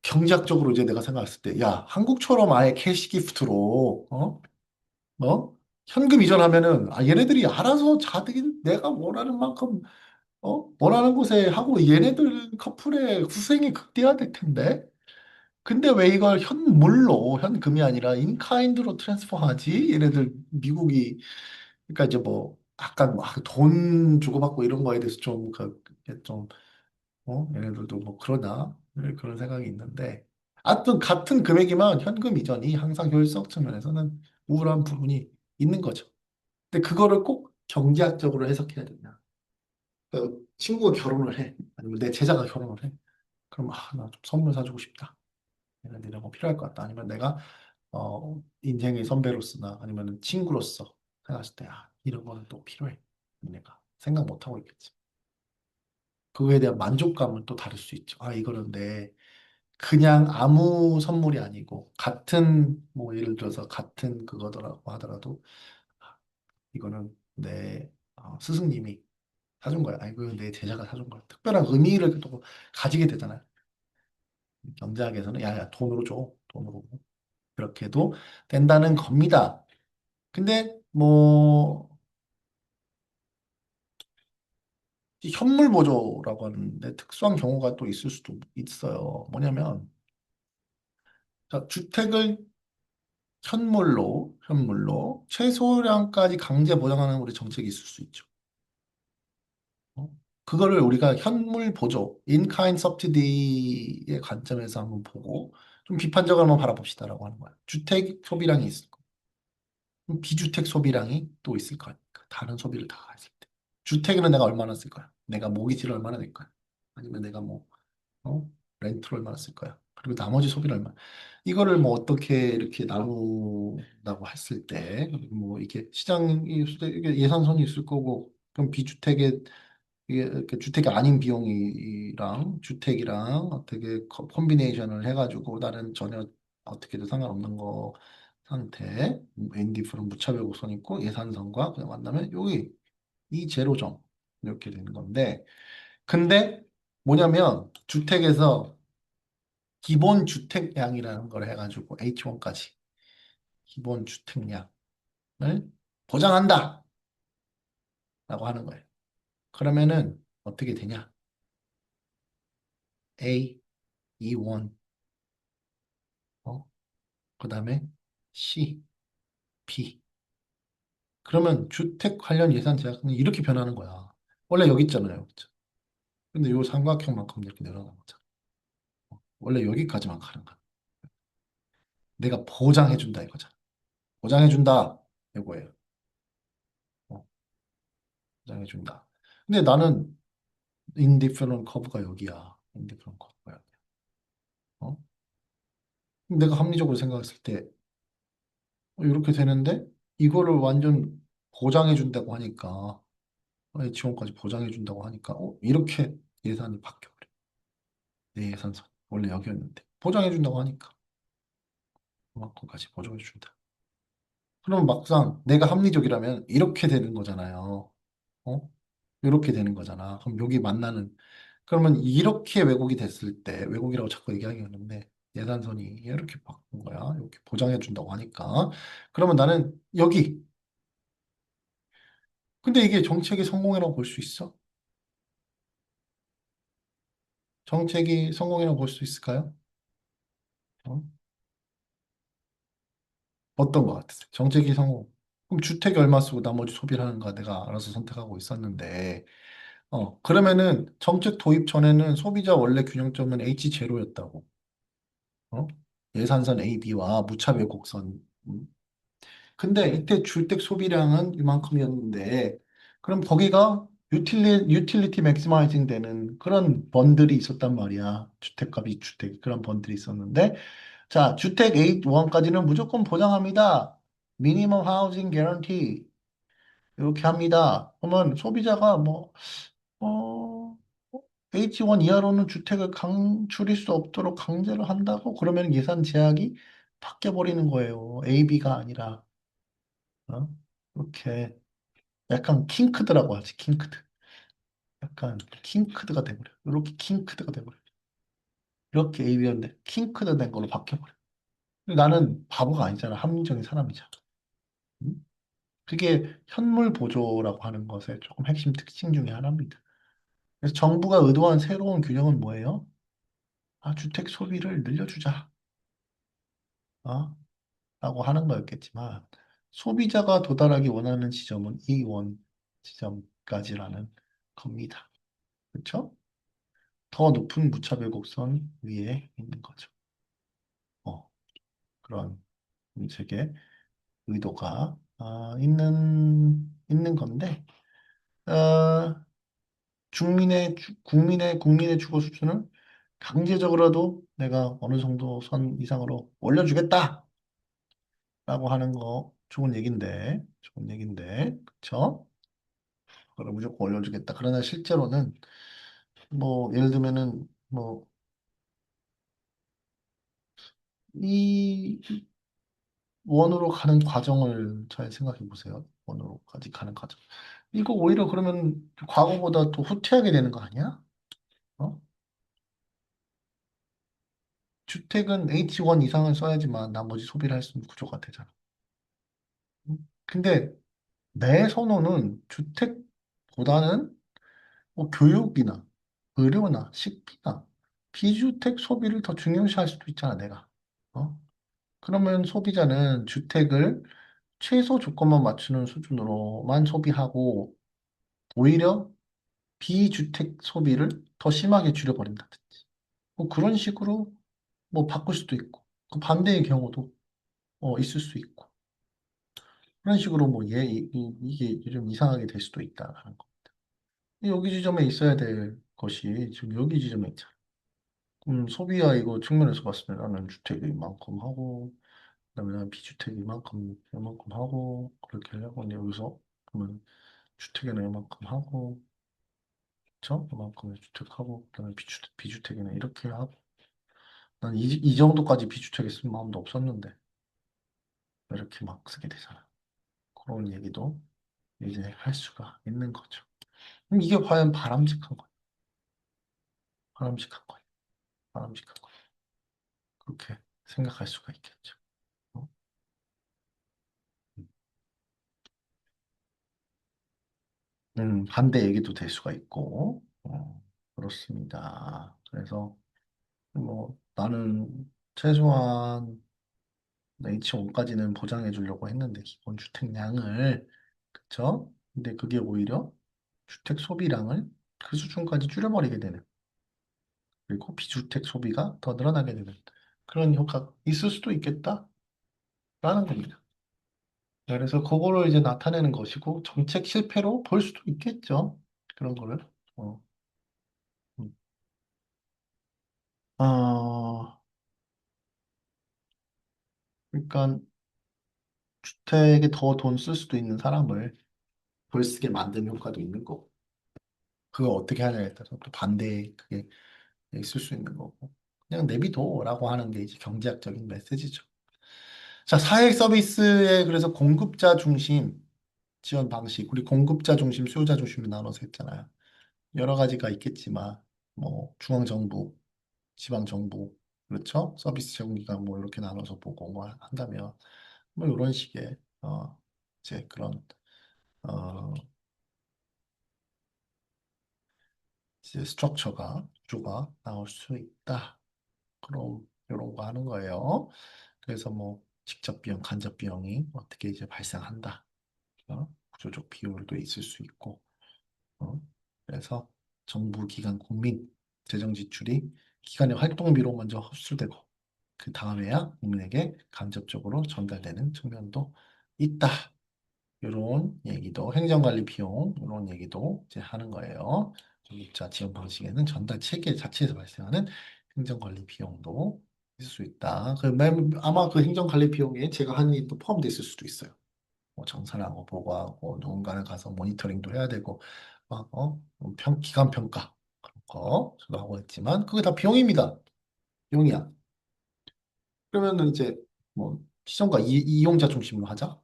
경제학적으로 이제 내가 생각했을 때 야 한국처럼 아예 캐시 기프트로 현금 이전하면은 아 얘네들이 알아서 자기들 내가 원하는 만큼 원하는 곳에 하고 얘네들 커플의 후생이 극대화될 텐데. 근데 왜 이걸 현물로, 현금이 아니라 인카인드로 트랜스퍼하지? 얘네들 미국이 그러니까 이제 뭐 약간 돈 주고받고 이런 거에 대해서 좀 얘네들도 뭐 그러나 네, 그런 생각이 있는데 하여튼 같은 금액이면 현금 이전이 항상 효율성 측면에서는 우울한 부분이 있는 거죠. 근데 그거를 꼭 경제학적으로 해석해야 된다. 그 친구가 결혼을 해. 아니면 내 제자가 결혼을 해. 그럼 나 좀 선물 사주고 싶다. 이런 거 필요할 것 같다. 아니면 내가 인생의 선배로서나 아니면 친구로서 생각했을 때 이런 거는 또 필요해. 내가 생각 못 하고 있겠지. 그거에 대한 만족감은 또 다를 수 있죠. 이거는 그냥 아무 선물이 아니고 같은 뭐 예를 들어서 같은 그거더라고 하더라도 이거는 내 스승님이 사준 거야. 이거 내 제자가 사준 거야. 특별한 의미를 또 가지게 되잖아요. 경제학에서는 야야 돈으로 줘. 돈으로. 그렇게도 된다는 겁니다. 근데 뭐 이 현물 보조라고 하는데 특수한 경우가 또 있을 수도 있어요. 뭐냐면 자, 주택을 현물로 최소량까지 강제 보장하는 우리 정책이 있을 수 있죠. 어? 그거를 우리가 현물 보조, 인카인 서브시디의 관점에서 한번 보고 좀 비판적으로 한번 바라봅시다라고 하는 거야. 주택 소비량이 있을 거, 비주택 소비량이 또 있을 거니까 다른 소비를 다 했을 때 주택에는 내가 얼마나 쓸 거야? 내가 모기지를 얼마나 낼 거야? 아니면 내가 뭐 렌트를 얼마나 쓸 거야? 그리고 나머지 소비를 얼마? 이거를 뭐 어떻게 이렇게 나눈다고 했을 때 뭐 이게 시장이 이게 예산선이 있을 거고 그럼 비주택에 이게 이렇게 주택이 아닌 비용이랑 주택이랑 어떻게 콤비네이션을 해가지고 다른 전혀 어떻게도 상관없는 거 상태 NDF는 무차별 곡선 있고 예산선과 그냥 만나면 여기 이 제로점 이렇게 되는 건데 근데 뭐냐면 주택에서 기본 주택량이라는 걸 해가지고 H1까지 기본 주택량을 보장한다 라고 하는 거예요. 그러면은 어떻게 되냐? A, E1, 그 다음에 C, B. 그러면 주택 관련 예산 제약은 이렇게 변하는 거야. 원래 여기 있잖아요. 그죠? 근데 요 삼각형만큼 이렇게 늘어나는 거죠. 원래 여기까지만 가는 거야. 내가 보장해준다 이거잖아. 보장해준다. 이거예요. 어, 보장해준다. 근데 나는 인디ferent 커브가 여기야. 인디ferent 커브가 여기야. 어? 내가 합리적으로 생각했을 때 이렇게 되는데 이거를 완전 보장해준다고 하니까 지원까지 보장해준다고 하니까 이렇게 예산이 바뀌어버려. 내 예산선 원래 여기였는데 보장해준다고 하니까 그만큼까지 보장해준다. 그럼 막상 내가 합리적이라면 이렇게 되는 거잖아요. 어? 이렇게 되는 거잖아. 그럼 여기 만나는 그러면 이렇게 왜곡이 됐을 때 왜곡이라고 자꾸 얘기하기 하는데 예산선이 이렇게 바꾼 거야. 이렇게 보장해 준다고 하니까 그러면 나는 여기 근데 이게 정책의 성공이라고 볼 수 있어? 정책이 성공이라고 볼 수 있을까요? 어? 어떤 것 같으세요? 정책이 성공. 그럼 주택이 얼마 쓰고 나머지 소비를 하는가 내가 알아서 선택하고 있었는데 그러면은 정책 도입 전에는 소비자 원래 균형점은 H0였다고. 어? 예산선 AB와 무차별 곡선. 근데 이때 주택 소비량은 이만큼이었는데 그럼 거기가 유틸리티 맥시마이징 되는 그런 번들이 있었단 말이야. 주택값이 주택 그런 번들이 있었는데 자, 주택 A1까지는 무조건 보장합니다. 미니멈 하우징 개런티 이렇게 합니다. 그러면 소비자가 어, H1 이하로는 주택을 줄일 수 없도록 강제를 한다고 그러면 예산 제약이 바뀌어 버리는 거예요. A, B가 아니라 어? 이렇게 약간 킹크드라고 하지. 킹크드. 약간 킹크드가 돼버려. 이렇게 킹크드가 돼버려. 이렇게 A, B였는데 킹크드 된 걸로 바뀌어버려. 근데 나는 바보가 아니잖아. 합리적인 사람이잖아. 음? 그게 현물 보조라고 하는 것의 조금 핵심 특징 중에 하나입니다. 그래서 정부가 의도한 새로운 균형은 뭐예요? 아, 주택 소비를 늘려주자. 어? 라고 하는 거였겠지만, 소비자가 도달하기 원하는 지점은 이 원 지점까지라는 겁니다. 그렇죠? 더 높은 무차별 곡선 위에 있는 거죠. 어, 그런 정책의 의도가 있는 건데, 어, 국민의 주거 수준을 강제적으로라도 내가 어느 정도 선 이상으로 올려주겠다라고 하는 거 좋은 얘긴데, 그쵸? 그걸 무조건 올려주겠다. 그러나 실제로는 예를 들면은 이 원으로 가는 과정을 잘 생각해 보세요. 원으로까지 가는 과정. 이거 오히려 그러면 과거보다 더 후퇴하게 되는 거 아니야? 어? 주택은 H1 이상을 써야지만 나머지 소비를 할 수 있는 구조가 되잖아. 근데 내 선호는 주택보다는 교육이나 의료나 식비나 비주택 소비를 더 중요시할 수도 있잖아, 내가. 어? 그러면 소비자는 주택을 최소 조건만 맞추는 수준으로만 소비하고 오히려 비주택 소비를 더 심하게 줄여버린다든지. 그런 식으로 바꿀 수도 있고 그 반대의 경우도 있을 수 있고 그런 식으로 이게 좀 이상하게 될 수도 있다라는 거. 여기 지점에 있어야 될 것이 지금 여기 지점에 있잖아. 소비야 이거 측면에서 봤을 때 나는 주택이 이만큼 하고 그다음에 나는 비주택이 이만큼 하고 그렇게 하려고 하는데 여기서 그러면 주택에는 이만큼 하고 그쵸? 이만큼의 주택하고 그다음에 비주택에는 이렇게 하고 난 이 정도까지 비주택에 쓸 마음도 없었는데 이렇게 막 쓰게 되잖아. 그런 얘기도 이제 할 수가 있는 거죠. 그럼 이게 과연 바람직한 거예요? 바람직한 거예요? 바람직한 거예요? 그렇게 생각할 수가 있겠죠. 어? 반대 얘기도 될 수가 있고, 그렇습니다. 그래서 나는 최소한 H5까지는 보장해 주려고 했는데 기본 주택량을 그쵸? 근데 그게 오히려 주택 소비량을 그 수준까지 줄여버리게 되는 그리고 비주택 소비가 더 늘어나게 되는 그런 효과가 있을 수도 있겠다라는 겁니다. 그래서 그거를 이제 나타내는 것이고 정책 실패로 볼 수도 있겠죠. 그런 거를. 어, 음. 어, 그러니까 주택에 더 돈 쓸 수도 있는 사람을 덜 쓰게 만드는 효과도 있는 거고 그걸 어떻게 하냐에 따라서 또 반대 그게 있을 수 있는 거고 그냥 내비둬라고 하는 게 이제 경제학적인 메시지죠. 자, 사회 서비스의 그래서 공급자 중심 지원 방식, 우리 공급자 중심, 수요자 중심으로 나눠서 했잖아요. 여러 가지가 있겠지만, 뭐, 중앙정부, 지방정부, 그렇죠? 서비스 제공기관 뭐 이렇게 나눠서 보고 뭐 한다면, 뭐 이런 식의, 이제 그런, 어, 이제 스트럭처가, 구조가 나올 수 있다. 그럼 이런 거 하는 거예요. 그래서 뭐, 직접 비용, 간접 비용이 어떻게 이제 발생한다. 구조적 비율도 있을 수 있고, 어, 그래서 정부 기관 국민 재정 지출이 기관의 활동비로 먼저 흡수되고 그 다음에야 국민에게 간접적으로 전달되는 측면도 있다. 이런 얘기도 행정관리 비용 이런 얘기도 이제 하는 거예요. 공급자 지원 방식에는 전달 체계 자체에서 발생하는 행정관리 비용도 있을 수 있다. 아마 그 행정관리 비용에 제가 하는 일도 포함되어 있을 수도 있어요. 뭐 정산하고 보고하고 누군가는 가서 모니터링도 해야 되고 막 기간 평가 그런 거 저도 하고 있지만 그게 다 비용입니다. 비용이야. 그러면은 이제 뭐 시정과 이용자 중심으로 하자.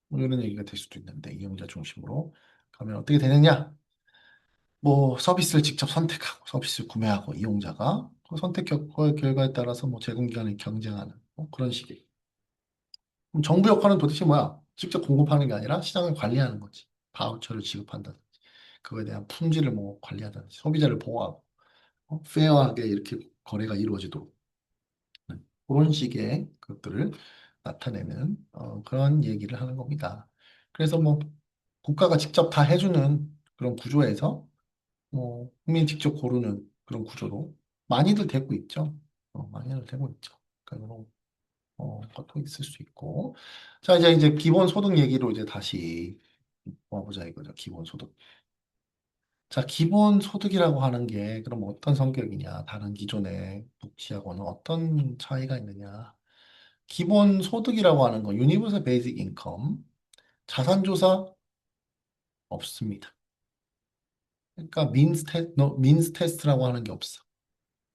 뭐 이런 얘기가 될 수도 있는데 이용자 중심으로 가면 어떻게 되느냐? 뭐 서비스를 직접 선택하고 서비스를 구매하고 이용자가 그 선택 결과에 따라서 뭐 제공기관이 경쟁하는 뭐 그런 식의. 그럼 정부 역할은 도대체 뭐야? 직접 공급하는 게 아니라 시장을 관리하는 거지. 바우처를 지급한다든지, 그거에 대한 품질을 뭐 관리하든지, 소비자를 보호하고, 페어하게 이렇게 거래가 이루어지도록 그런 식의 것들을 나타내는 그런 얘기를 하는 겁니다. 그래서 뭐 국가가 직접 다 해주는 그런 구조에서 뭐 국민이 직접 고르는 그런 구조로 많이들 되고 있죠. 많이들 되고 있죠. 그러니까 이런 것도 있을 수 있고. 자, 이제 기본 소득 얘기로 이제 다시 와보자 이거죠. 기본 소득. 자, 기본 소득이라고 하는 게 그럼 어떤 성격이냐? 다른 기존의 복지하고는 어떤 차이가 있느냐? 기본 소득이라고 하는 건 유니버설 베이직 인컴 자산조사 없습니다. 그러니까 민스 테스트라고 하는 게 없어.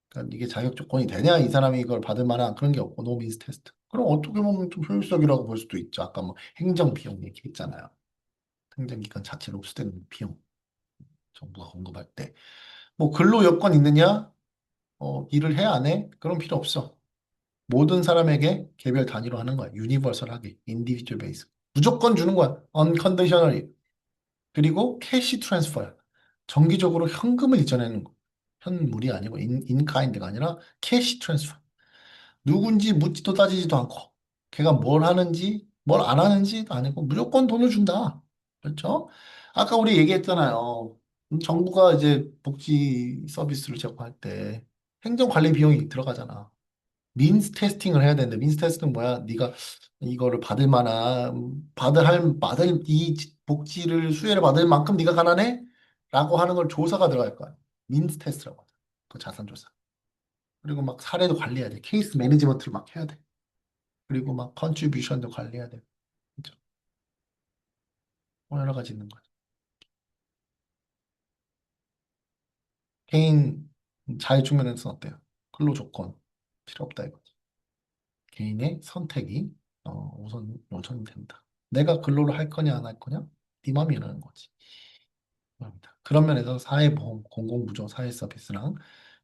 그러니까 이게 자격 조건이 되냐? 이 사람이 이걸 받을 만한 그런 게 없고 노 민스 테스트. 그럼 어떻게 보면 좀 효율적이라고 볼 수도 있죠. 아까 뭐 행정 비용 얘기했잖아요. 행정기관 자체로 흡수되는 비용, 정부가 공급할 때. 뭐 근로 여건 있느냐? 일을 해, 안 해? 그런 필요 없어. 모든 사람에게 개별 단위로 하는 거야. 유니버설하게, 인디비주얼 베이스. 무조건 주는 거야. 언컨디셔널리. 그리고 캐시 트랜스퍼야. 정기적으로 현금을 이전하는 거. 현물이 아니고 인카인드가 아니라 캐시 트랜스퍼. 누군지 묻지도 따지지도 않고 걔가 뭘 하는지 뭘 안 하는지도 아니고 무조건 돈을 준다. 그렇죠? 아까 우리 얘기했잖아요. 정부가 이제 복지 서비스를 제공할 때 행정관리 비용이 들어가잖아. 민스 테스팅을 해야 되는데 민스 테스트는 뭐야? 네가 이거를 받을 만한 받을 이 복지를 수혜를 받을 만큼 네가 가난해? 라고 하는 걸 조사가 들어갈 거야. 민스 테스트라고 하죠. 그 자산 조사. 그리고 막 사례도 관리해야 돼. 케이스 매니지먼트를 막 해야 돼. 그리고 막 컨트리뷰션도 관리해야 돼. 그죠? 뭐 여러 가지 있는 거죠. 개인 자유직 면에서는 어때요? 근로 조건 필요 없다 이거지. 개인의 선택이 우선이 된다. 내가 근로를 할 거냐 안 할 거냐? 네 맘이라는 거지. 맘이다. 그런 면에서 사회보험, 공공부조, 사회서비스랑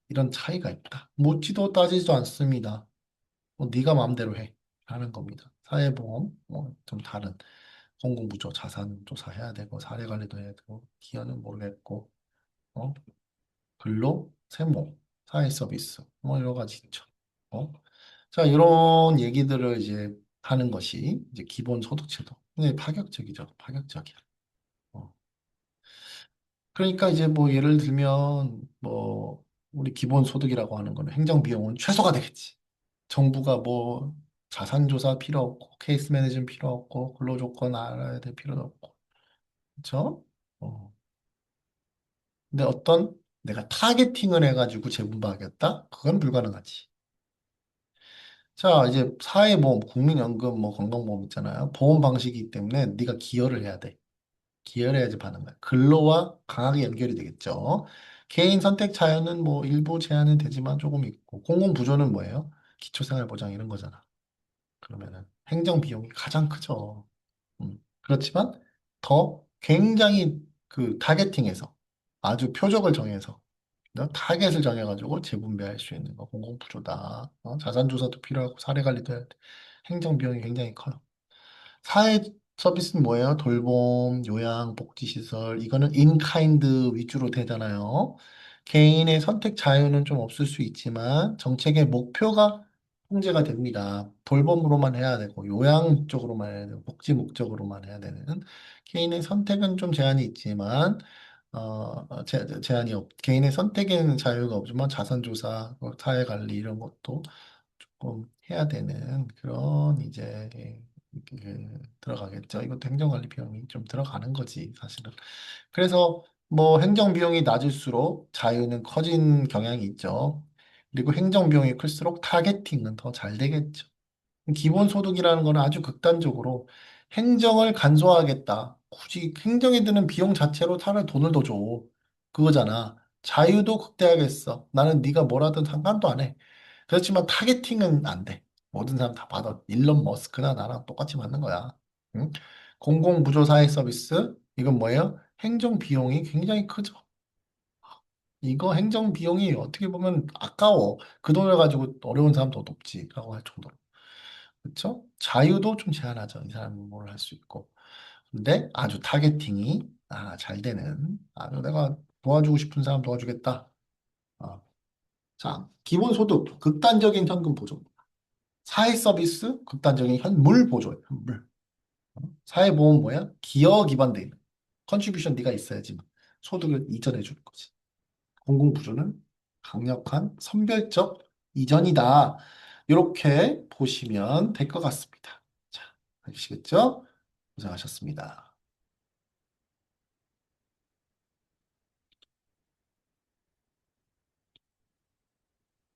이런 차이가 있다. 묻지도 따지지도 않습니다. 네가 마음대로 해. 하는 겁니다. 사회보험, 좀 다른 공공부조 자산 조사해야 되고 사례관리도 해야 되고 기여는 모르겠고 어? 근로, 세무, 사회서비스 뭐 여러 가지 있죠. 어? 자 이런 얘기들을 이제 하는 것이 이제 기본 소득제도. 근데 파격적이죠. 파격적이야. 어. 그러니까 이제 뭐 예를 들면 뭐 우리 기본 소득이라고 하는 거는 행정 비용은 최소가 되겠지. 정부가 뭐 자산조사 필요 없고 케이스 매니지먼트 필요 없고 근로조건 알아야 될 필요도 없고 그렇죠? 어. 근데 어떤 내가 타겟팅을 해가지고 재분배하겠다? 그건 불가능하지. 자, 이제 사회보험, 국민연금, 뭐 건강보험 있잖아요. 보험 방식이기 때문에 네가 기여를 해야 돼. 기여를 해야지 받는 거야. 근로와 강하게 연결이 되겠죠. 개인 선택 자유는 뭐 일부 제한은 되지만 조금 있고 공공부조는 뭐예요? 기초생활보장 이런 거잖아. 그러면은 행정 비용이 가장 크죠. 그렇지만 더 굉장히 그 타겟팅해서 아주 표적을 정해서 타겟을 정해가지고 재분배할 수 있는 거 공공부조다. 자산조사도 필요하고 사례관리도 해야 돼. 행정 비용이 굉장히 커요. 사회 서비스는 뭐예요? 돌봄, 요양, 복지시설. 이거는 인카인드 위주로 되잖아요. 개인의 선택 자유는 좀 없을 수 있지만 정책의 목표가 통제가 됩니다. 돌봄으로만 해야 되고 요양 쪽으로만 해야 되고 복지 목적으로만 해야 되는 개인의 선택은 좀 제한이 있지만 제한이 개인의 선택에는 자유가 없지만 자산조사, 사회관리 이런 것도 조금 해야 되는 그런 이제 들어가겠죠. 이것도 행정관리 비용이 좀 들어가는 거지, 사실은. 그래서 뭐 행정 비용이 낮을수록 자유는 커진 경향이 있죠. 그리고 행정 비용이 클수록 타겟팅은 더 잘 되겠죠. 기본소득이라는 거는 아주 극단적으로 행정을 간소화하겠다. 굳이 행정에 드는 비용 자체로 차라리 돈을 더 줘. 그거잖아. 자유도 극대화하겠어. 나는 네가 뭐라든 상관도 안 해. 그렇지만 타겟팅은 안 돼. 모든 사람 다 받아. 일론 머스크나 나랑 똑같이 받는 거야. 응? 공공부조사회 서비스 이건 뭐예요? 행정 비용이 굉장히 크죠. 이거 행정 비용이 어떻게 보면 아까워. 그 돈을 가지고 어려운 사람 더 돕지라고 할 정도로. 그렇죠? 자유도 좀 제한하죠. 이 사람은 뭘 할 수 있고. 근데 아주 타겟팅이 잘 되는 아주 내가 도와주고 싶은 사람 도와주겠다. 어. 자, 기본소득 극단적인 현금 보조. 사회 서비스 극단적인 현물 보조예요. 현물. 사회보험 뭐야? 기여 기반돼 있는. 컨트리뷰션 네가 있어야지 소득을 이전해 주는 거지. 공공부조는 강력한 선별적 이전이다. 이렇게 보시면 될 것 같습니다. 자, 아시겠죠? 고생하셨습니다.